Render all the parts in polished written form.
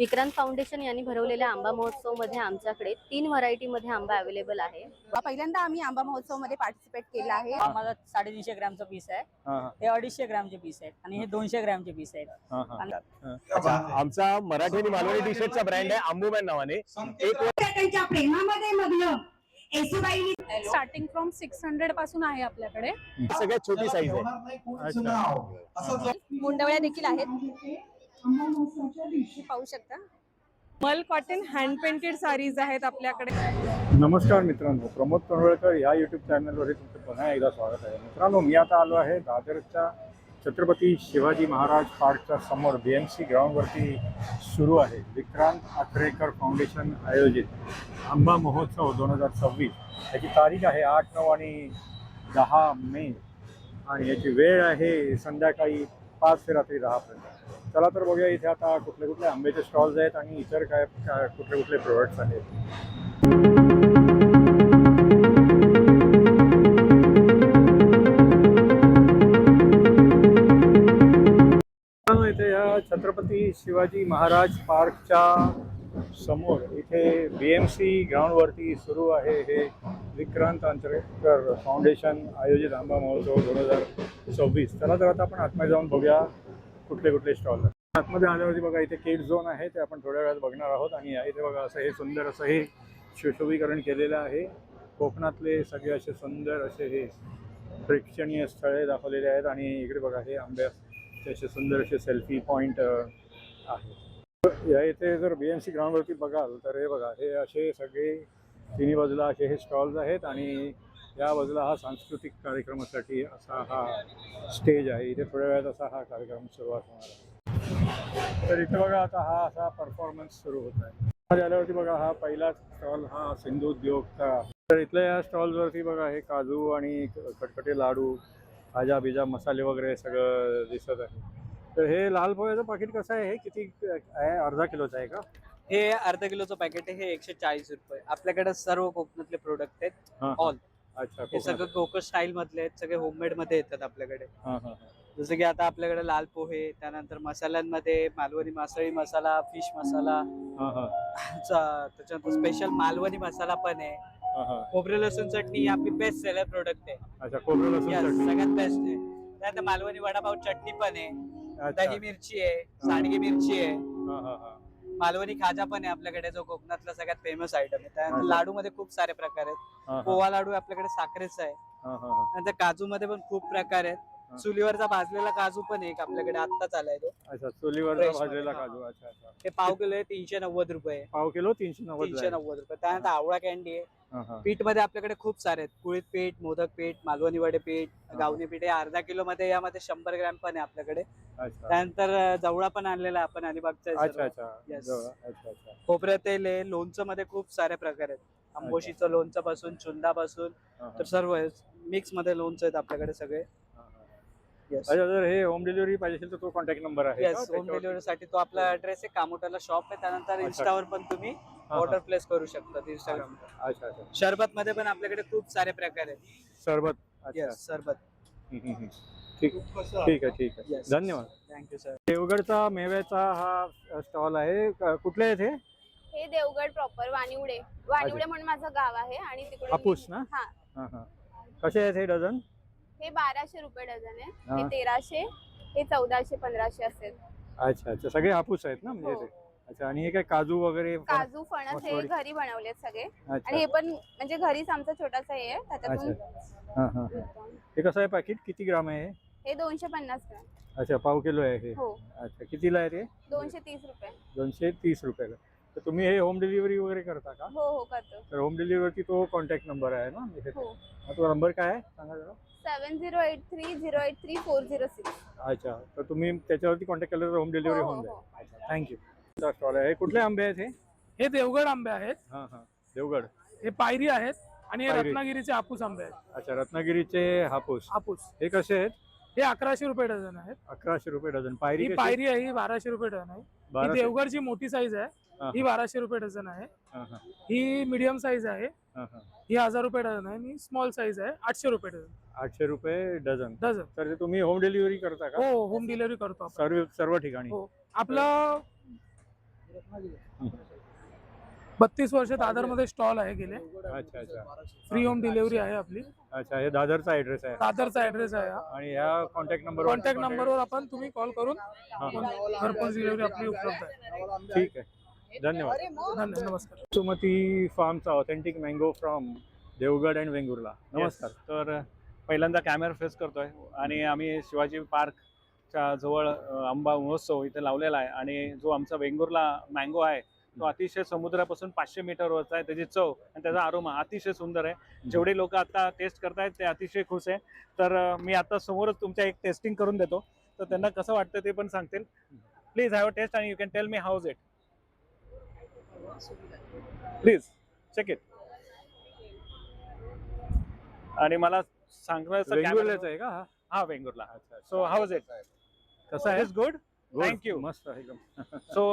Vikrant foundation यांनी भरवलेल्या आंबा महोत्सव मध्ये आमच्याकडे 3 व्हरायटी मध्ये आंबा अवेलेबल आहे। पहिल्यांदा आम्ही आंबा महोत्सव मध्ये पार्टिसिपेट केला आहे। आम्हाला 350 ग्रॅमचा पीस आहे, हे 250 ग्रॅमचे पीस आहेत आणि हे 200 ग्रॅमचे पीस आहेत। अच्छा, आमचा मराठी आणि मालवणी टी शर्टचा ब्रँड आहे अंबुमॅन नावाने। एक त्यांच्या प्रेमामध्ये मग्न येसुबाई स्टार्टिंग फ्रॉम 600 पासून आहे आपल्याकडे। सगळ्यात छोटी साईज आहे। मुंडवळ्या देखील आहेत, पाहू शकता। मल कॉटन हँड पेंटेड साडीज आहेत आपल्याकडे। नमस्कार मित्रांनो, प्रमोद तळवळकर या यूट्यूब चॅनलवर तुमचं पुन्हा एकदा स्वागत आहे। मित्रांनो, मी आता आलो आहे दादरच्या छत्रपती शिवाजी महाराज पार्कच्या समोर BMC ग्राउंडवरती सुरू आहे विक्रांत आचरेकर फाउंडेशन आयोजित आंबा महोत्सव 2026। याची तारीख आहे 8, 9 आणि 10 मे आणि याची वेळ आहे संध्याकाळी 5 ते रात्री 10 पर्यंत। चला तर बघूया इथे आता कुठले कुठले आंब्याचे स्टॉल्स आहेत आणि इतर काय कुठले कुठले प्रोडक्ट्स आहेत। इथे या छत्रपती शिवाजी महाराज पार्कच्या समोर इथे BMC ग्राउंडवरती सुरू आहे हे विक्रांत आचरेकर फाउंडेशन आयोजित आंबा महोत्सव 2026। चला तर आता आपण आतमध्ये जाऊन बघूया कुठले कुठले स्टॉल आहेत। आतमध्ये आल्यावरती बघा इथे किड झोन आहे, ते आपण थोड्या वेळात बघणार आहोत। आणि इथे बघा असं हे सुंदर असं हे सुशोभीकरण केलेलं आहे। कोकणातले सगळे असे सुंदर असे हे प्रेक्षणीय स्थळे दाखवलेले आहेत आणि इकडे बघा हे आंब्याचे असे सुंदर असे सेल्फी पॉईंट आहे। या इथे जर BMC ग्राउंडवरती बघाल तर हे बघा हे असे सगळे तिन्ही बाजूला असे हे स्टॉल्स आहेत आणि या बाजूला हा सांस्कृतिक कार्यक्रमासाठी असा हा स्टेज आहे। इथे थोड्या वेळात असा हा कार्यक्रम सुरुवात होणार आहे। तर इथे बघा आता हा असा परफॉर्मन्स सुरू होत आहे। आल्यावरती बघा हा पहिला स्टॉल हा सिंधू उद्योगचा। तर इथल्या या स्टॉल्सवरती बघा हे काजू आणि खटखटे लाडू, भाज्या बिजा मसाले वगैरे सगळं दिसत आहे। तर हे लाल पोह्याचं पाकिट कसं आहे, हे किती आहे? अर्धा किलोचं आहे का? हे अर्धा किलोचं पॅकेट आहे, हे 140 रुपये। आपल्याकडे सर्व कोकणातले प्रोडक्ट आहेत ऑल। अच्छा, हे सगळं कोकण स्टाईल मधले आहेत, सगळे होममेड मध्ये येतात आपल्याकडे। जसं की आता आपल्याकडे लाल पोहे, त्यानंतर मसाल्यांमध्ये मालवणी मासळी मसाला, फिश मसाला, त्याच्यानंतर स्पेशल मालवणी मसाला पण आहे। खोबरे लसूण चटणी ही आपली बेस्ट सेलर प्रोडक्ट आहे। अच्छा, खोबरं लसूण चटणी सगळ्यात बेस्ट आहे। त्यानंतर मालवणी वडापाव चटणी पण आहे, दही मिरची आहे, सांडगी मिरची आहे, मालवणी खाजा पण आहे आपल्याकडे, जो कोकणातला सगळ्यात फेमस आयटम आहे। त्यानंतर लाडू मध्ये खूप सारे प्रकार आहेत। पोहा लाडू आपल्याकडे साखरेचा आहे। नंतर काजू मध्ये पण खूप प्रकार आहेत। चुलीवरचा भाजलेला काजू पण एक आपल्याकडे आत्ताच आलाय तो। अच्छा, चुलीवरचा भाजलेला काजू। अच्छा अच्छा, हे पाव किलो आहे 390 रुपये। पाव किलो 390 रुपये। त्यानंतर आवळा कॅन्डी आहे। पीठ मध्ये आपल्याकडे खूप सारे आहेत, कुळीत पीठ, मोदक पीठ, मालवणी वडे पीठ, गावणी पीठ। अर्धा किलो मध्ये यामध्ये 100 ग्रॅम पण आहे आपल्याकडे। त्यानंतर जवळा पण आणलेला आपण अलिबागचा। अच्छा अच्छा अच्छा, खोबरं तेल आहे। लोणचं मध्ये खूप सारे प्रकार आहेत, आंबोशीचं लोणचं पासून, चुंदा पासून, तर सर्व मिक्स मध्ये लोणचं आहेत आपल्याकडे सगळे। अच्छा, जर हे होम डिलिव्हरी पाहिजे असेल तर तो कॉन्टॅक्ट नंबर आहे? होम डिलिव्हरी साठी तो आपला ऍड्रेस आहे, कामोटाला शॉप आहे। त्यानंतर इन्स्टावर पण तुम्ही ऑर्डर प्लेस करू शकता इंस्टाग्राम। अच्छा अच्छा, शरबत मध्ये पण आपल्याकडे खूप सारे प्रकार आहेत। सरबत। सरबत। ठीक ठीक आहे, धन्यवाद, थँक्यू सर। देवगडचा मेव्याचा हा स्टॉल आहे, कुठले आहेत हे? हे देवगड प्रॉपर वाणिवडे म्हणून माझं गाव आहे आणि तिकडे हापूस ना? हा, कसे आहेत हे डझन? हे 1200 रुपये डझन आहे। हे 1300, हे 1400, 1500 असेल। अच्छा अच्छा, सगळे हापूस आहेत ना म्हणजे ते? अच्छा, आणि हे काय काजू वगैरे? काजू फणस हे घरी बनवलेत सगळे आणि हे पण म्हणजे घरीच आमचा छोटासा हे आहे त्याच्यातून। हे कसं आहे पॅकेट, किती ग्राम आहे हे 250 ग्रॅम। अच्छा, पाव किलो आहे हे? हो। अच्छा, कितीला आहे ते? 230 रुपये। 230 रुपयाला। तर तुम्ही हे होम डिलिव्हरी वगैरे करता का? हो करतो। तर होम डिलिव्हरीवरती तो कॉन्टॅक्ट नंबर आहे ना? हो। तो नंबर काय आहे सांगा जरा? 7083083406। अच्छा, तर तुम्ही त्याच्यावरती कॉन्टॅक्ट केला तर होम डिलिव्हरी होऊन जाईल। अच्छा, थँक्यू। स्टॉल आहे, कुठले आंबे आहेत हे? हे देवगड आंबे आहेत। देवगड। हे पायरी आहेत आणि हे रत्नागिरीचे हापूस आंबे आहेत। अच्छा, रत्नागिरीचे हापूस। हे कसे आहेत? हे 1100 रुपये डझन आहेत। 1100 रुपये डझन। पायरी ही पायरी आहे, ही 1200 रुपये डझन आहे। ही देवगडची मोठी साईज आहे, ही 1200 रुपये डझन आहे। ही मीडियम साईज आहे, ही 1000 रुपये डझन आहे। आणि स्मॉल साईज आहे 800 रुपये डझन। 800 रुपये डझन। डझन। तर तुम्ही होम डिलिव्हरी करता का? हो, होम डिलिव्हरी करतो आपण सर्व ठिकाणी? हो। आपलं 32 वर्ष दादरमध्ये स्टॉल आहे गेले. अच्छा अच्छा फ्री होम डिलिव्हरी आहे आपली. अच्छा, हे दादरचा ॲड्रेस आहे दादरचा ऍड्रेस आहे हा. आणि ह्या कॉन्टॅक्ट नंबरवर आपण तुम्ही कॉल करून घरपोच डिलिव्हरी आपली उपलब्ध आहे. ठीक आहे, धन्यवाद. नमस्कार. सुमती फार्मचा authentic mango from Devgad and Vengurla. नमस्कार. तर पहिल्यांदा कॅमेरा फेस करतोय आणि आम्ही शिवाजी पार्कच्या जवळ आंबा महोत्सव इथे लावलेला आहे आणि जो आमचा वेंगुर्ला मँगो आहे तो अतिशय समुद्रापासून 500 मीटरवरचा आहे. त्याची चव आणि त्याचा आरोमा अतिशय सुंदर आहे. जेवढे लोक आता टेस्ट करतायत ते अतिशय खुश आहे. तर मी आता समोरच तुमच्या एक टेस्टिंग करून देतो, तर त्यांना कसं वाटतं ते पण सांगतील. प्लीज हॅव अ टेस्ट आणि you can tell me how is it. Please check it. आणि मला सांगण्याचं वेंगुर्ल्याचा आहे का हा? हा Vengurla. So how is it? कसं आहे? Is good. थँक्यू. मस्त आहे एकदम. सो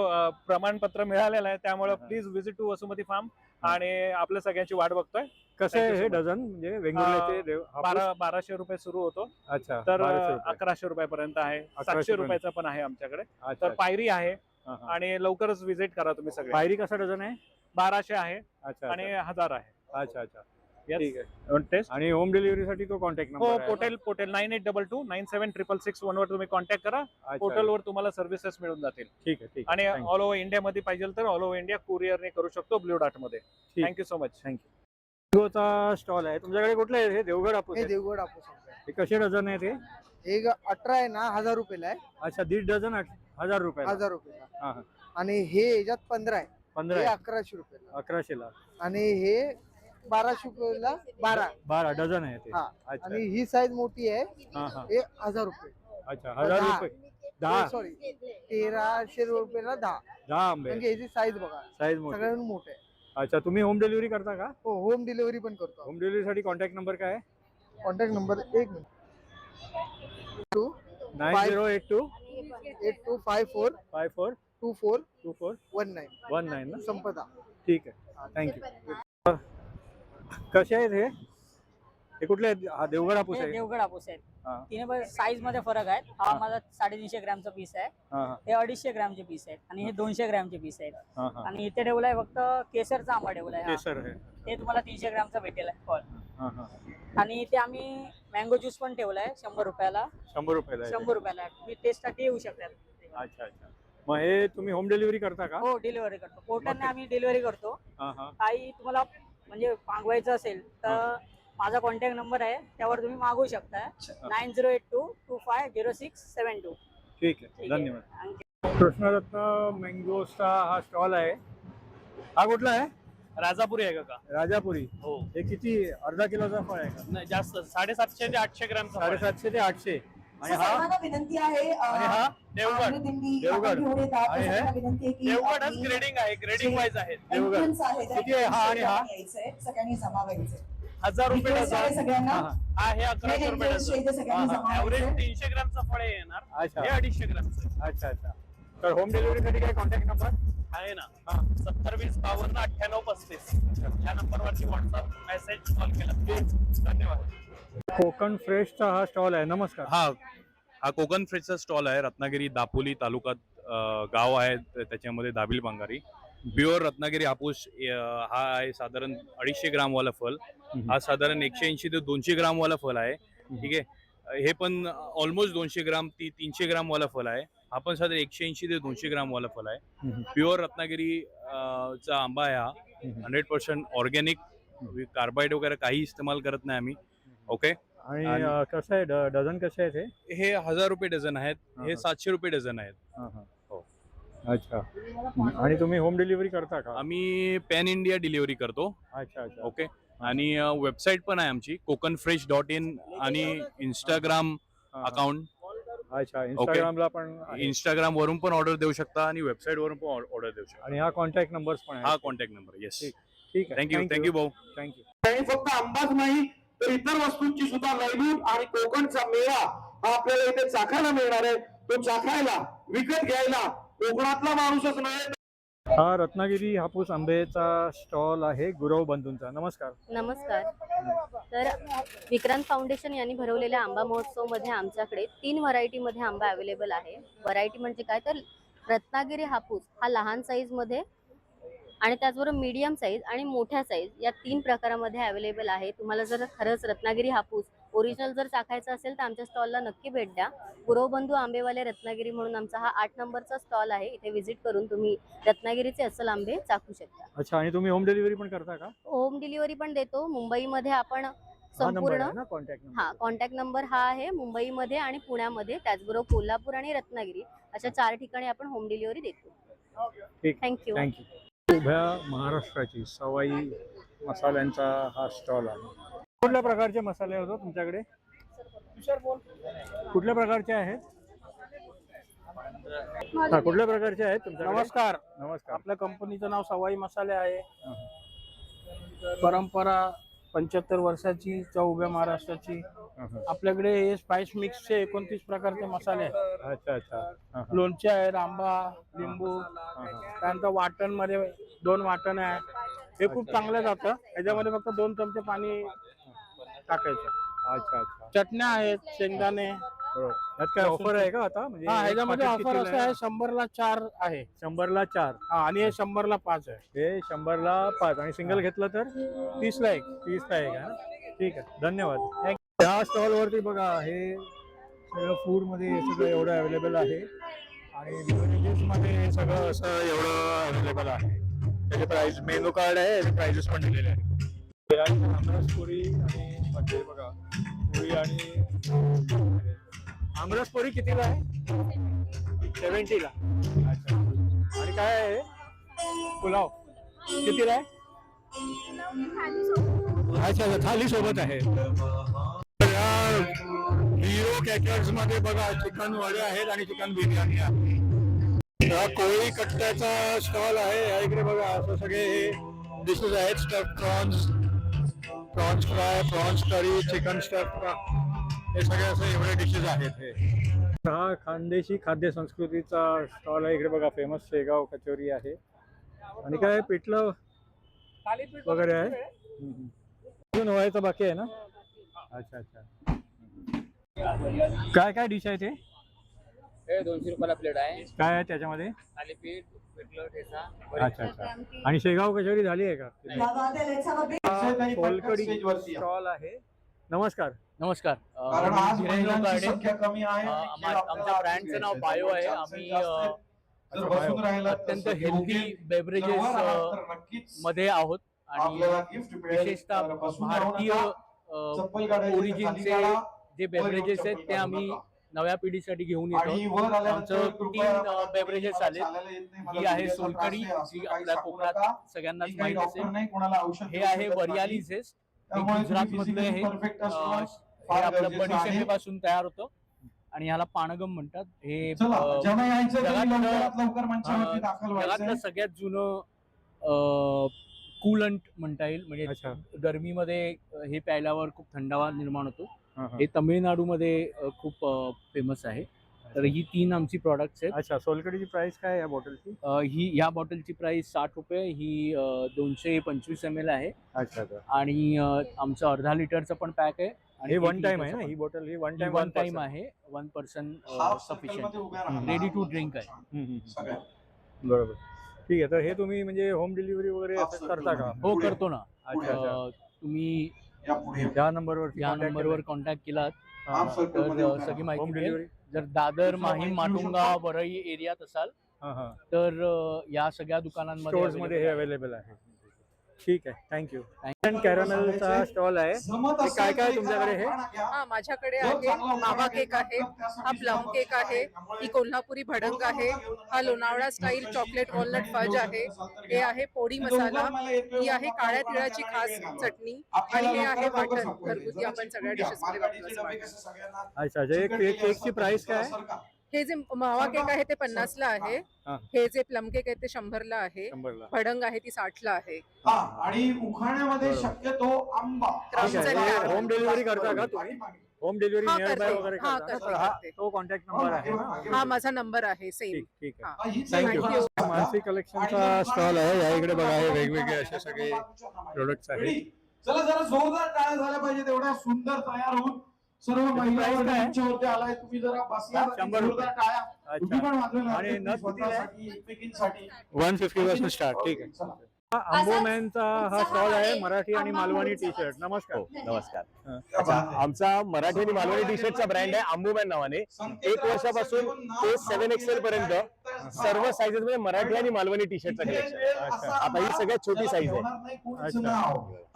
प्रमाणपत्र मिळालेलं आहे, त्यामुळे please visit to Vasumati farm आणि आपल्या सगळ्यांची वाट बघतोय. कसं Thank आहे you so हे much. डझन म्हणजे वेंगुर्ल्याचे हापूस? 1200 रुपये सुरू होतो, अच्छा, तर 1200 रुपये. 1100 रुपयापर्यंत आहे. 1100 700 रुपयाचा पण आहे आमच्याकडे. अच्छा, तर पायरी आहे हा, हा. आणि लवकरच विजिट करा तुम्ही सगळे. पायरी कसा डझन आहे? 1200 आहे अच्छा आणि 1000 आहे. अच्छा अच्छा Yes. ठीक आहे. टेस्ट. आणि होम डिलिव्हरीसाठी तो कॉन्टॅक्ट हो, नंबर पोर्टल 9822976661 वर तुम्ही कॉन्टॅक्ट करा. पोर्टलवर तुम्हाला सर्व्हिसेस मिळून जातील. ठीक आहे, ठीक आणि आहे. ऑल ओव्हर इंडिया मध्ये पाहिजे तर ऑल ओव्हर इंडिया कुरिअरने करू शकतो ब्ल्यू डार्ट मध्ये. ठीक. Thank you so much. थँक्यू. मँगोचा स्टॉल आहे तुमच्याकडे. कुठले आहे हे? देवगड हापूस हे आहे? देवगड हापूस आहे. हे कसे डझन आहे ते? एक 18 आहे ना 1000 रुपयाला आहे. अच्छा, 1.5 डझन 1000 रुपये. 1000 रुपयाला. हा हा. आणि हे याच्यात 15 आहे. 15 हे आहे. 1100 रुपयाला. 1100ला. आणि हे 1200 रुपयाला 12. डझन आहे ते. हा. अच्छा. आणि ही साईज मोठी आहे. हा हा. हे 1000 रुपये. अच्छा, 1000 रुपये. 10 सॉरी 1300 रुपयाला 10. आंबे. म्हणजे याची साईज बघा साईज मोठी. सगळ्यात मोठे आहे. अच्छा, तुम्ही होम डिलिव्हरी करता का? हो, होम डिलिव्हरी पण करतो. होम डिलिव्हरीसाठी कॉन्टॅक्ट नंबर काय आहे? कॉन्टॅक्ट नंबर 1 मिनिट 9082 8254 54 24 24 19 19 ना? संपदा. ठीक आहे, थँक्यू. कसे आहेत हे कुठले आहेत? हा देवगड हापूस आहे. देवगड हापूस आहेत. हा. तिने साईज मध्ये फरक आहे. हा माझा 350 ग्रॅमचा पीस आहे. हा हा हे 250 ग्रॅमचे पीस आहेत आणि हे 200 ग्रॅमचे पीस आहेत. हा हा. आणि इथे ठेवलाय फक्त केसरचा आंबा ठेवलाय हा. केसर आहे. ते तुम्हाला 300 ग्रॅमचा भेटेल फळ. हा हा. आणि इथे आम्ही मँगो ज्यूस पण ठेवलाय 100 रुपयाला. 100 रुपयाला आहे ते. 100 रुपयाला तुम्ही टेस्टसाठी येऊ शकता. अच्छा अच्छा. मग हे तुम्ही होम डिलिव्हरी करता का? हो, डिलिव्हरी करतो. पोर्टलने आम्ही डिलिव्हरी करतो. हा हा. काही तुम्हाला म्हणजे मागवायचं असेल तर माझा कॉन्टॅक्ट नंबर आहे, त्यावर तुम्ही मागवू शकता. 9082250672. ठीक आहे, धन्यवाद. कृष्णरत्न मँगोचा हा स्टॉल आहे. हा कुठला आहे? राजापुरी आहे का? राजापुरी. हो. हे किती? अर्धा किलोचा फळ आहे का? नाही, जास्त 750 ते 800 ग्रॅम. 750 ते 800. आणि हा? विनंती आहे आणि हा? देवगड. देवगड. आणि हे? देवगडच ग्रेडिंग आहे, ग्रेडिंग वाईज आहे. देवगड. किती आहे हा आणि हा? सगळ्यांनी जमा व्हायचे. 1000 रुपये डझन. सगळ्यांना हा, हा. हा, हे 1100 रुपये डझन. ऍव्हरेज 300 ग्रॅमच्या फळे येणार. अच्छा. हे 250 ग्रॅमचं अच्छा अच्छा. तर होम डिलिव्हरीसाठी काय कॉन्टॅक्ट नंबर? आहे ना. 7020529835. या नंबरवरती व्हॉट्सअप मेसेज कॉल केला. धन्यवाद. कोकण फ्रेशचा हा स्टॉल आहे. नमस्कार. हा कोकण फ्रेशचा स्टॉल आहे. रत्नागिरी दापोली तालुक्यात गाव आहे, त्याच्यामध्ये दाबिल बंगारी. प्युअर रत्नागिरी हापूस हा आहे साधारण 250 ग्रामवाला फल. हा साधारण 180 ते 200 ग्रामवाला फल आहे. ठीक आहे. हे पण ऑलमोस्ट 200 ग्राम 300 ग्रामवाला फल आहे. हा पण साधारण 180 ते 200 ग्रामवाला फल आहे. प्युअर रत्नागिरी चा आंबा आहे हा. 100% ऑर्गॅनिक. कार्बाईड वगैरे काही इस्तेमाल करत नाही आम्ही. ओके. आणि कसं आहे डझन कसे आहेत हे 1000 रुपये डझन आहेत. हे 700 रुपये डझन आहेत. हो. अच्छा. आणि तुम्ही होम डिलिव्हरी करता का? आम्ही पॅन इंडिया डिलिव्हरी करतो. अच्छा अच्छा. ओके. आणि वेबसाईट पण आहे आमची kokanfresh.in आणि इंस्टाग्राम अकाउंट. अच्छा, इंस्टाग्रामला पण आहे. इंस्टाग्राम वरून पण ऑर्डर देऊ शकता आणि वेबसाईट वरून पण ऑर्डर देऊ शकता. आणि हा कॉन्टॅक्ट नंबर पण आहे. हा कॉन्टॅक्ट नंबर. येस. ठीक आहे. थँक्यू भाऊ. थँक्यू. आणि फक्त आंबाच नाही तर इतर वस्तूंची सुद्धा लाईव्ह आणि कोकणचा मेवा हा आपल्याला इथे चाखायला मिळणार आहे. तो चाखायला, विकत घ्यायला कोकणातला माणूसच नाही. हा रत्नागिरी हापूस आंब्याचा स्टॉल आहे गुरव बंधूंचा. नमस्कार. नमस्कार. तर विक्रांत फाउंडेशन यांनी भरवलेल्या आंबा महोत्सव मध्ये आमच्याकडे 3 व्हरायटी मध्ये आंबा अवेलेबल आहे. व्हरायटी म्हणजे काय तर रत्नागिरी हापूस हा लहान साईज मध्ये आणि त्याचबरोबर मीडियम साईज आणि मोठ्या साईज या 3 प्रकारामध्ये अवेलेबल आहे. तुम्हाला जर खरंच रत्नागिरी हापूस ओरिजिनल जर चाखायचं असेल तर आमच्या स्टॉलला नक्की भेट द्या. गुरवबंधू आंबेवाले रत्नागिरी म्हणून आमचा हा 8 नंबरचा स्टॉल आहे. इथे व्हिजिट करून तुम्ही रत्नागिरीचे अस्सल आंबे चाखू शकता. अच्छा, आणि तुम्ही होम डिलिव्हरी पण करता का? होम डिलिव्हरी पण देतो. मुंबईमध्ये आपण हा नंबर संपूर्ण आहे ना कॉन्टॅक्ट नंबर? हा कॉन्टॅक्ट नंबर हा आहे. मुंबईमध्ये आणि पुण्यामध्ये, त्याचबरोबर कोल्हापूर आणि रत्नागिरी अशा 4 ठिकाणी आपण होम डिलिव्हरी देतो. ठीक, थँक्यू. थँक्यू. उभ्या महाराष्ट्राची सवाई मसाल्यांचा हा स्टॉल आहे. कुठल्या प्रकारचे मसाले होतो तुमच्याकडे? कुठल्या प्रकारचे आहेत? हा, कुठल्या प्रकारचे आहेत तुमच्याकडे? नमस्कार. नमस्कार. आपल्या कंपनीचं नाव सवाई मसाले आहे. परंपरा 75 वर्षाची उभ्या महाराष्ट्राची. आपल्याकडे हे स्पाइस मिक्सचे 29 प्रकारचे मसाले आहेत. अच्छा अच्छा. लोणचे आहे, आंबा, लिंबू, त्यानंतर वाटण मध्ये 2 वाटण आहे. हे खूप चांगलं जातं. याच्यामध्ये फक्त 2 चमचे पाणी टाकायचं. अच्छा अच्छा. चटण्या आहेत, शेंगदाणे. यात काय ऑफर आहे का आता? म्हणजे हा, ह्याच्यामध्ये पाकिट ऑफर कितीला असं आहे 100ला 4 आहे. 100ला 4. हा, आणि हे 100ला 5 आहे. हे 100ला 5 आणि सिंगल घेतलं तर 30ला 1. 30ला आहे का? ठीक आहे, धन्यवाद. या स्टॉल वरती बघा, हे सगळं फूड मध्ये हे सगळं एवढं अवेलेबल आहे आणि बेवरेजेस मध्ये हे सगळं असं एवढं अवेलेबल आहे. त्याचे प्राइस मेनू कार्ड आहे, त्याचे प्राइसेस पण दिलेले आहेत. आमरस पुरी आणि मध्ये बघा पुरी आणि आमरस पुरी कितीला आहे? 70ला. अच्छा. आणि काय आहे? पुलाव कितीला आहे? अच्छा अच्छा, थाली सोबत आहे. हिरो कॅटरर्स मध्ये बघा चिकन वडे आहेत आणि चिकन बिर्याणी आहे. हा कोळी कट्ट्याचा स्टॉल आहे. या इकडे बघा असं सगळे डिशेस आहेत. Stuff prawns, prawns fry, prawns करी, चिकन स्टफ, हे सगळे असे एवढे डिशेस आहेत. हे हा खानदेशी खाद्य संस्कृतीचा स्टॉल आहे. इकडे बघा फेमस शेगाव कचोरी आहे आणि काय पिठलं वगैरे आहे. अजून व्हायचं बाकी आहे ना? अच्छा अच्छा. काय काय डिश आहे ते? 200 रुपयाला प्लेट आहे. काय आहे त्याच्यामध्ये? थालीपीठ, पिठलं, ठेचा. अच्छा अच्छा. आणि शेगाव कचोरी झाली आहे का? सोलकढी स्टॉल आहे. नमस्कार. नमस्कार. आमच्या ब्रँडचं नाव बायो आहे. आम्ही अत्यंत हेल्दी बेवरेजेस मध्ये आहोत आणि विशेषतः भारतीय ओरिजिनचे जे बेवरेजेस आहेत ते आम्ही नव्या पिढीसाठी घेऊन येतो. आमचं 3 बेवरेजेस आले. ही आहे सोलकढी, जी आपल्या कोकणात सगळ्यांनाच माहित असेल. हे आहे वरियाली झेस्ट, गुजरात मधलं हे आपलं बडीशेपासून तयार होतं आणि ह्याला पाणगम म्हणतात. हे जगातलं सगळ्यात जुनं कूलंट म्हणता येईल. म्हणजे गरमीमध्ये हे प्यायल्यावर खूप थंडावा निर्माण होतो. हे तामिळनाडूमध्ये खूप फेमस आहे. तर ही 3 आमची प्रॉडक्ट्स आहेत. अच्छा. सोलकडीची प्राइस काय आहे या बॉटलची? ही या बॉटलची प्राइस 60 रुपये. ही 225 ml आहे. अच्छा. आणि आमचं अर्धा लिटरचं पण पॅक आहे. आणि वन टाइम आहे ना ही बॉटल? ही वन टाइम आहे. 1 person sufficient, ready to drink आहे. बरोबर. ठीक आहे. तर हे तुम्ही म्हणजे होम डिलिव्हरी वगैरे करता का? हो, करतो ना. अच्छा. तुम्ही या नंबरवर कॉन्टॅक्ट केलात तर सगळी माहिती मिळेल. जर दादर, माहीम, माटुंगा, वरई एरियात असाल तर या सगळ्या दुकानांमध्ये हे अवेलेबल आहे. ठीक आहे, थँक्यू. कॅरमेलचा स्टॉल आहे. काय काय तुमच्याकडे? हे माझ्याकडे आहे मावा केक आहे, हा प्लम केक आहे, ही कोल्हापुरी भडंग आहे, हा Lonavala style chocolate walnut fudge आहे, हे आहे पोडी मसाला, ही आहे काळ्या तिळाची खास चटणी आणि हे आहे वाटण घरगुती आपण सगळ्या डिशेस मध्ये वापरतो. अच्छा. केकची प्राइस काय? हे जे मावा केक आहे ते 50ला आहे, हे जे प्लम केक आहे ते 100ला आहे, भडंग आहे ती 60ला आहे. आणि उखाण्यामध्ये शक्यतो आंबा. होम डिलिव्हरी करता का तुम्ही? होम डिलिव्हरी नियर बाय वगैरे करता? तो कॉन्टॅक्ट नंबर आहे? हा माझा नंबर आहे सेम. ठीक आहे, थँक्यू. मानसी कलेक्शनचा स्टॉल आहे. या इकडे बघा हे वेगवेगळे असे सगळे प्रोडक्ट्स आहेत. चला जरा जोरदार टाळ्या झाल्या पाहिजे. तेवढ्या सुंदर तयार होऊन सर्व महिला price काय आहे? मंचावरती आलाय. तुम्ही जरा बसला 100 रुपये. टाळ्या तुम्ही पण वाजवल्या आणि पाहिजेत नथ कितीला आहे? स्पर्धासाठी, एकमेकींसाठी. 150 पासून स्टार्ट. ठीक आहे. हा आंबोमॅनचा हा स्टॉल आहे, मराठी आणि मालवणी टी शर्ट. नमस्कार. नमस्कार. अच्छा, आमचा मराठी आणि मालवणी टी शर्टचा ब्रँड आहे आंबोमॅन नावाने. 1 वर्षापासून ते 7XL पर्यंत सर्व साईजेस मध्ये मराठी आणि मालवणी टी शर्टचा कलेक्शन. आता ही सगळ्यात छोटी साईज आहे.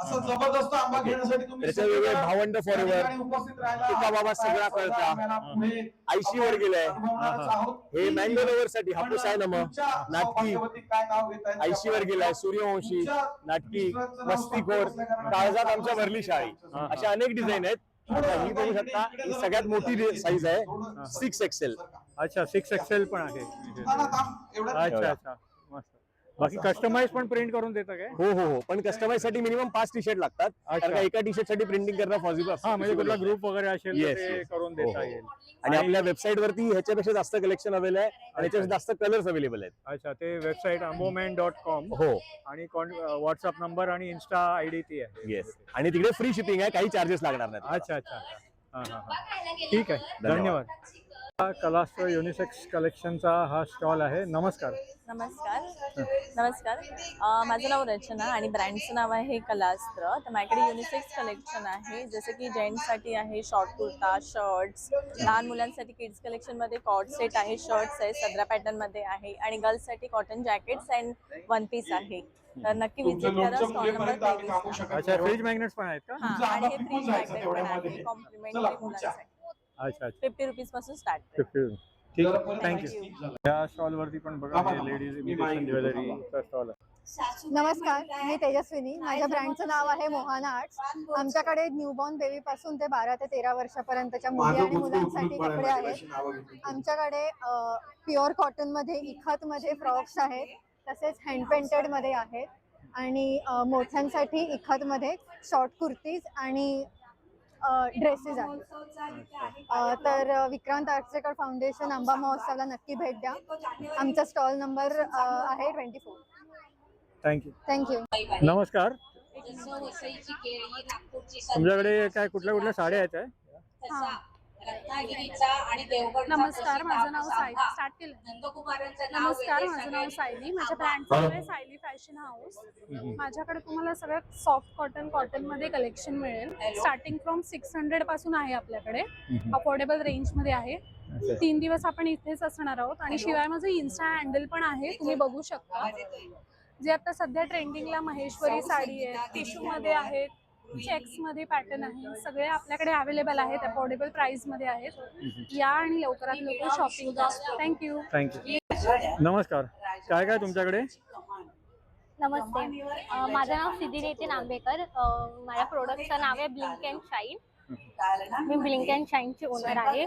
असं जबरदस्त आंबा घेण्यासाठी तुम्ही त्याचे वेगळे भावंड फॉरएव्हर, उपस्थित राहायला एका बाबा सगळा कळता, आयशी वर गेलाय. हे मँगो लवर साठी हापूस आहे ना मग नाटकी, काय नाव घेताय? आयशी वर गेलाय, सूर्यवंशी, नाटकी, मस्तीखोर, काळजात आमच्या वरली शाळी, अशा अनेक डिझाईन आहेत. आता ही बघू शकता, ही सगळ्यात मोठी साईज आहे 6XL. अच्छा, 6XL पण आहे. अच्छा अच्छा, मस्त. बाकी कस्टमाइज पण प्रिंट करून देता काय? हो हो हो, पण कस्टमाइज साठी मिनिमम 5 टी शर्ट लागतात. कारण का एका टी शर्ट साठी प्रिंटिंग करणं पॉसिबल. हा, म्हणजे कुठला ग्रुप वगैरे असेल तर Yes, ते yes. करून देता येईल. आणि आपल्या वेबसाईट वरती ह्याच्यापेक्षा जास्त कलेक्शन अवेलेबल आहे आणि ह्याच्यापेक्षा जास्त कलर्स अवेलेबल आहेत. अच्छा, ते वेबसाईट amboman.com. हो. आणि व्हॉट्सअप नंबर आणि इन्स्टा आयडी ती आहे. येस, आणि तिकडे फ्री शिपिंग आहे, काही चार्जेस लागणार नाहीत. अच्छा अच्छा अच्छा. हा हा हा, ठीक आहे, धन्यवाद. हा कलास्ट्रो युनिसेक्स कलेक्शनचा हा स्टॉल आहे. नमस्कार. नमस्कार. नमस्कार. माझं नाव रचना आणि ब्रँडचं नाव आहे कलास्त्र. तर माझ्याकडे युनिसेक्स कलेक्शन आहे, जसं की जेंट्ससाठी आहे शॉर्ट कुर्ता, शर्ट्स, लहान मुलांसाठी किड्स कलेक्शनमध्ये कॉर्ड सेट आहे, शर्ट्स आहे, सदरा पॅटर्नमध्ये आहे, आणि गर्ल्ससाठी cotton jackets and one piece आहे. तर नक्की विजिट करा. Stall number 23. अच्छा, फ्रीज मॅग्नेट्स पण आहेत का? हां, आणि हे फ्रीज मॅग्नेट पण आहे कॉम्प्लिमेंटरी मुलांसाठी. अच्छा अच्छा, 50 रुपीज पासून स्टार्ट. 50. ठीक आहे, थँक्यू. या स्टॉल वरती पण बघा, लेडीज इमिटेशन ज्वेलरीचा स्टॉल आहे. नमस्कार, मी तेजस्विनी. माझ्या ब्रँडचं नाव आहे मोहाना आर्ट्स. आमच्याकडे न्यूबॉर्न बेबी पासून ते 12 ते 13 वर्षापर्यंतच्या मुली आणि मुलांसाठी कपडे आहेत. आमच्याकडे प्युअर कॉटन मध्ये, इखत मध्ये फ्रॉक्स आहेत, तसेच हँड पेंटेड मध्ये आहेत, आणि मोठ्यांसाठी इखत मध्ये शॉर्ट कुर्तीज आणि ड्रेसेस आहेत. तर विक्रांत आर्ट्सकर फाउंडेशन आंबा महोत्सवला नक्की भेट द्या. आमचा स्टॉल नंबर आहे 24. थँक्यू. थँक्यू. नमस्कार. तुमच्याकडे काय कुठल्या कुठल्या साड्या आहेत काय? नमस्कार, माझं नाव सायली. स्टार्ट केलं. नमस्कार, माझं नाव सायली. माझ्या ब्रँडचं नाव आहे सायली फॅशन हाऊस. माझ्याकडे तुम्हाला सगळ्यात सॉफ्ट कॉटन मध्ये कलेक्शन मिळेल. स्टार्टिंग फ्रॉम 600 पासून आहे आपल्याकडे. अफोर्डेबल रेंज मध्ये आहे. 3 दिवस आपण इथेच असणार आहोत, आणि शिवाय माझं इन्स्टा हँडल पण आहे, तुम्ही बघू शकता. जे आता सध्या ट्रेंडिंगला महेश्वरी साडी आहे, टिश्यू मध्ये आहेत, चेक्स मध्ये पॅटर्न आहे, सगळे आपल्याकडे अवेलेबल आहेत. अफोर्डेबल प्राइस मध्ये आहेत. या आणि लवकरात लवकर शॉपिंग करा. थँक्यू. थँक्यू. नमस्कार. काय काय तुमच्याकडे? नमस्ते, माझं नाव सिद्धी नितीन आंबेकर. माझ्या प्रोडक्टचं नाव आहे ब्लिंक अँड शाईन. मी ब्लिंक अँड शाईनची ओनर आहे.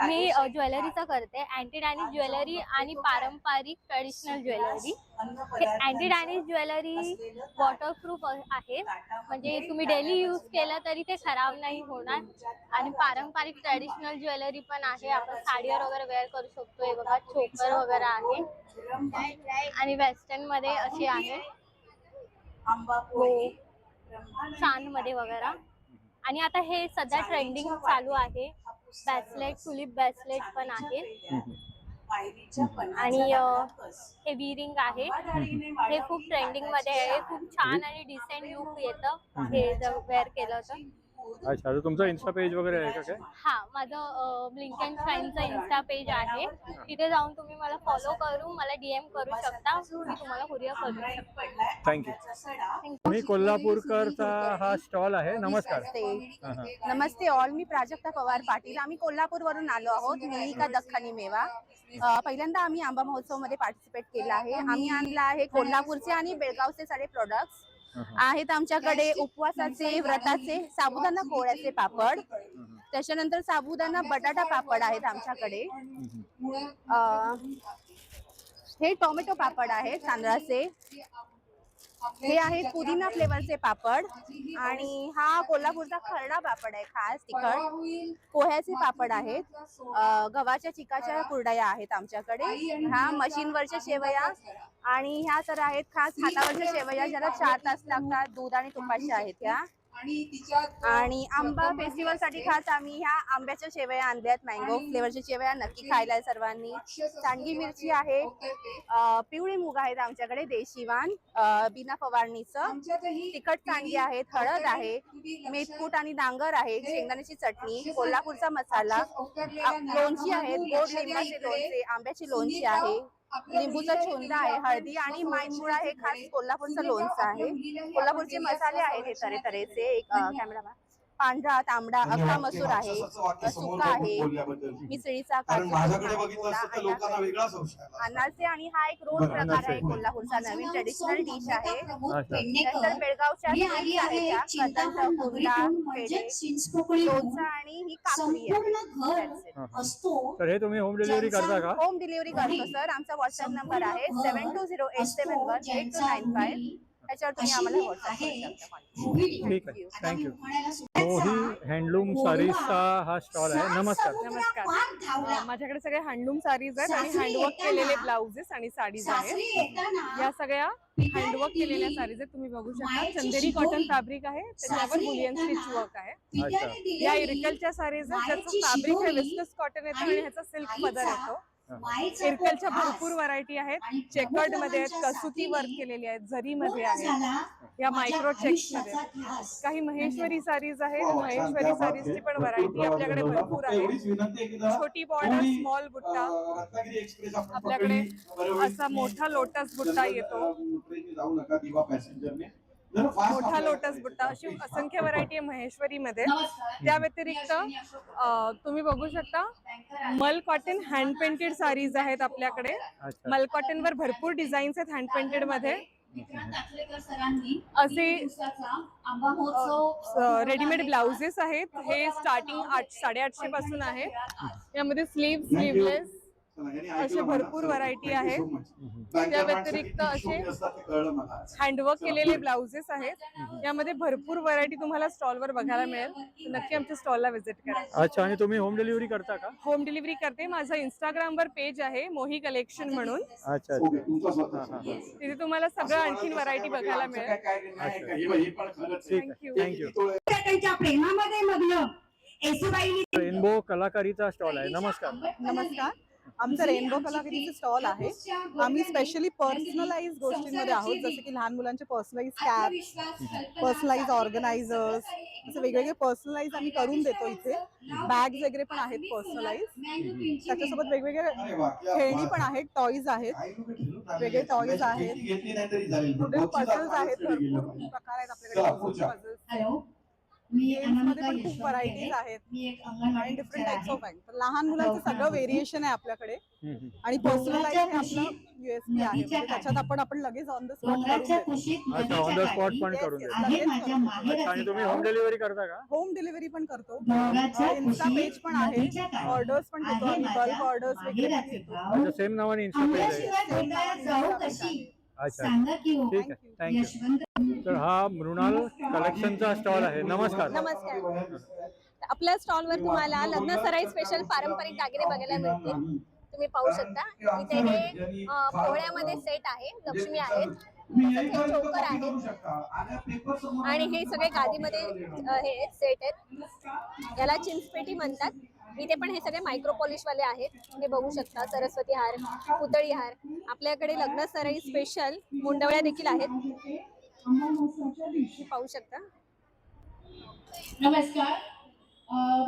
मी ज्वेलरीचं करते, अँटी डॅनिश ज्वेलरी आणि पारंपरिक traditional jewellery. Anti tarnish jewellery waterproof आहे, म्हणजे तुम्ही डेली यूज केलं तरी ते खराब नाही होणार. आणि पारंपरिक ट्रेडिशनल ज्वेलरी पण आहे, आपण साडीवर वगैरे वेअर करू शकतो. हे बघा, चोकर वगैरे आहे, आणि वेस्टर्न मध्ये अशी आहे, चांद मध्ये वगैरे. आणि आता हे सध्या ट्रेंडिंग चालू आहे, ब्रेसलेट, टुलिप ब्रेसलेट पण आहे, आणि हे विरिंग आहे, हे खूप ट्रेंडिंग मध्ये आहे. खूप छान आणि डिसेंट लुक येतं हे जर वेअर केलं तर. अच्छा, तर तुमचं इन्स्टा पेज वगैरे आहे का काय? हा, माझं ब्लिंक अँड शाईनचं इन्स्टा पेज आहे. तिथे जाऊन तुम्ही मला फॉलो करून मला DM करू शकता. मी तुम्हाला कुरिअर करू शकता. थँक्यू. मी कोल्हापूरकरचा हा स्टॉल आहे. नमस्कार. नमस्ते ऑल. मी प्राजक्ता पवार पाटील. आम्ही कोल्हापूरवरून आलो आहोत. मी का दख्खनी मेवा. पहिल्यांदा आम्ही आंबा महोत्सव मध्ये पार्टिसिपेट केला आहे. आम्ही आणला आहे कोल्हापूरचे आणि बेळगावचे सारे प्रोडक्ट्स आहेत आमच्याकडे. उपवासाचे, व्रताचे, साबुदाणा कोळ्याचे पापड, त्याच्यानंतर साबुदाणा बटाटा पापड आहेत आमच्याकडे. हे टोमॅटो पापड आहेत तांदळाचे. हे आहेत पुदिना फ्लेवरचे पापड, आणि हा कोल्हापूरचा खरडा पापड आहे, खास तिखट. पोह्याचे पापड आहेत, गव्हाच्या चिकाच्या कुरडया आहेत आमच्याकडे. ह्या मशीनवरच्या शेवया, आणि ह्या तर आहेत खास हातावरच्या शेवया, ज्याला 4 तास लागतात. दूध आणि तुपाच्या आहेत ह्या. आणि आंबा फेस्टिवल साठी खास आम्ही ह्या आंब्याच्या शेवया आणल्यात, मँगो फ्लेवरच्या शेवया नक्की खायला सर्वांनी. सांडगी मिरची आहे, पिवळी मूग आहेत आमच्याकडे देशीवान बिना फवारणीचं, तिखट सांडगी आहेत, हळद आहे, मेथकूट आणि डांगर आहे, शेंगदाण्याची चटणी, कोल्हापूरचा मसाला, लोणची आहेत, गोड लिंबाचे लोणचे, आंब्याची लोणची आहे, लिंबूचा चोंदा आहे, हळदी आणि माईमुळा हे खास कोल्हापूरचं लोणचं आहे. कोल्हापूरचे मसाले आहेत हे तऱ्हेचे. एक कॅमेरा पांढरा, तांबडा, अख्खा मसूर आहे, सुका आहे, मिसळीचा, अनारसे आणि हा एक रोड प्रकार आहे कोल्हापूरचा नवीन ट्रेडिशनल डिश आहे. नंतर बेळगावच्या स्वीट्स आहेत त्या, कदंब, कुर्ला, पेढे, लोणचं आणि ही काकडी आहे. तर हे तुम्ही होम डिलिव्हरी करता का? होम डिलिव्हरी करतो सर. आमचा व्हॉट्सअप नंबर आहे 7208718295. त्याच्यावर तुम्ही आम्हाला व्हॉट्सअप करू शकता. ठीक आहे, थँक्यू. मोही हँडलूम सारीजचा हा स्टॉल आहे. नमस्कार. नमस्कार. माझ्याकडे सगळे हँडलूम साडीज आहेत आणि हँडवर्क केलेले ब्लाउजेस आणि साडीज आहेत. या सगळ्या हँडवर्क केलेल्या साडीज आहेत. तुम्ही बघू शकता चंदेरी कॉटन फॅब्रिक आहे, त्याच्यावर बुलियन स्टिच वर्क आहे. या इरकलच्या साडीज आहेत, ज्याचं फॅब्रिक आहे विस्कस कॉटन येतं आणि ह्याचा सिल्क पदर येतो. इरकलच्या भरपूर व्हरायटी आहेत. चेकर्ड मध्ये आहेत, कसुती वर्क केलेली आहेत, जरी मध्ये आहेत, या मायक्रो चेक्स मध्ये. काही महेश्वरी साडीज आहेत. महेश्वरी साडीजची पण व्हरायटी आपल्याकडे भरपूर आहे. छोटी बॉर्डर, स्मॉल बुट्टा, आपल्याकडे असा मोठा लोटस बुट्टा येतो, मोठा लोटस बुट्टा, अशी असंख्य व्हरायटी आहे महेश्वरी मध्ये. त्या व्यतिरिक्त तुम्ही बघू शकता मल कॉटन हँड पेंटेड साडीज आहेत आपल्याकडे. मल कॉटन वर भरपूर डिझाईन्स आहेत हँड पेंटेड मध्ये. असे रेडीमेड ब्लाउजेस आहेत. हे स्टार्टिंग 800-850 पासून आहे. यामध्ये स्लीव, स्लीवलेस असे भरपूर व्हरायटी आहेत. त्या व्यतिरिक्त असे हँडवर्क केलेले ब्लाउजेस आहेत. यामध्ये भरपूर व्हरायटी तुम्हाला स्टॉलवर बघायला मिळेल. नक्की आमच्या स्टॉलला व्हिजिट करा. अच्छा, आणि तुम्ही होम डिलिव्हरी करता का? होम डिलिव्हरी करते. माझं इंस्टाग्रामवर पेज आहे मोही कलेक्शन म्हणून. अच्छा, तिथे तुम्हाला सगळं आणखीन व्हरायटी बघायला मिळेल. थँक्यू. रेनबो कलाकारीचा स्टॉल आहे. नमस्कार. नमस्कार. आमचं रेनबो कलाकारीचं स्टॉल आहे. आम्ही स्पेशली पर्सनलाइज गोष्टींमध्ये आहोत, जसे की लहान मुलांचे पर्सनलाइज कॅप्स, पर्सनलाइज ऑर्गनायझर्स, असे वेगवेगळे पर्सनलाइज आम्ही करून देतो. इथे बॅग्स वगैरे पण आहेत पर्सनलाइज. त्याच्यासोबत वेगवेगळे खेळणी पण आहेत, टॉईज आहेत, वेगळे टॉईज आहेत, वुडन पझल्स आहेत, भरपूर प्रकार आहेत आपल्याकडे. गेम्समध्ये पण खूप व्हरायटीज आहेत आणि डिफरंट टाइप्स ऑफ आहेत. तर लहान मुलांचं सगळं व्हेरिएशन आहे आपल्याकडे. आणि पर्सनलाइज हे आपलं USP आहे. म्हणजे त्याच्यात आपण लगेच ऑन द स्पॉट करून देतो. अच्छा, ऑन द स्पॉट पण करून देतो. आणि तुम्ही होम डिलिव्हरी करता का? होम डिलिव्हरी पण करतो. इन्स्टा पेज पण आहे. ऑर्डर्स पण देतो आम्ही, बल्क ऑर्डर्स वगैरे पण देतो. अच्छा, सेम नावाने इन्स्टा पेज आहे. अच्छा, ठीक आहे, थँक्यू. तर हा मृणाल कलेक्शनचा स्टॉल आहे. नमस्कार. नमस्कार. आपल्या स्टॉलवर तुम्हाला लग्न सराई स्पेशल पारंपरिक दागिने बघायला मिळतील. तुम्ही पाहू शकता इथे हे पोहळ्यामध्ये सेट आहे, लक्ष्मी आहेत, चोकर आहेत आणि हे सगळे गादीमध्ये हे सेट आहेत. याला चिंचपेटी म्हणतात. इथे पण हे सगळे मायक्रो पॉलिश वाले आहेत. हे बघू शकता सरस्वती हार, पुतळी हार. आपल्याकडे लग्न सराई स्पेशल मुंडवळ्या देखील आहेत. पाहू शकता. नमस्कार.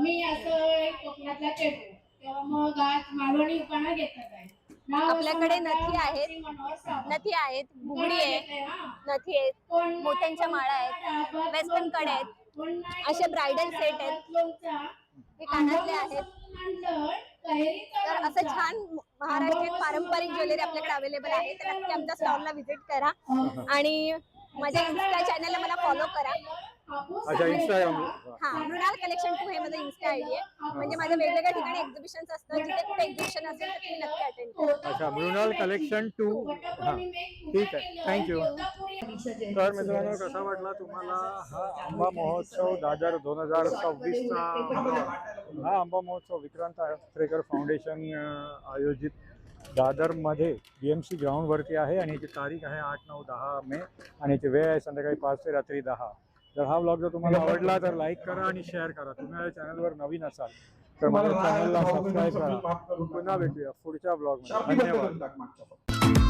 मी असं एक कोकणातला पेटो तेव्हा मग आज मालवणी उपाणा घेतला आहे. आपल्याकडे नथी आहेत, बुगडी आहे, नथी आहेत, मोत्यांच्या माळा आहेत, वेस्टर्न कडे आहेत, असे ब्रायडल सेट आहेत, हे कानातले आहेत. तर असं छान महाराष्ट्रीयन पारंपरिक ज्वेलरी आपल्याकडे अवेलेबल आहे. तर नक्की आमच्या स्टॉलला व्हिजिट करा आणि माझ्या इन्स्टा चॅनलला मला फॉलो करा. अच्छा, इंस्टाग्राम. हा, मृणाल कलेक्शन 2 हे माझं इन्स्टा आयडी आहे. म्हणजे माझ्या वेगवेगळ्या ठिकाणी एक्झिबिशन्स असतात. जिथे कुठे एक्झिबिशन असेल तर तुम्ही नक्की अटेंड करा. अच्छा, मृणाल कलेक्शन 2. हां, ठीक आहे, थँक्यू. तर मित्रांनो, कसा वाटला तुम्हाला हा आंबा महोत्सव दादर 2026चा? हा आंबा महोत्सव विक्रांत आचरेकर फाउंडेशन आयोजित दादरमध्ये BMC ग्राउंडवरती आहे आणि याची तारीख आहे 8, 9, 10 मे आणि याची वेळ आहे संध्याकाळी 5 ते रात्री 10. जर हा ब्लॉग जर तुम्हाला आवडला तर लाईक करा आणि शेअर करा. तुम्ही माझ्या चॅनलवर नवीन असाल तर माझ्या चॅनलला सबस्क्राईब करा. पुन्हा भेटूया पुढच्या ब्लॉगमध्ये. धन्यवाद.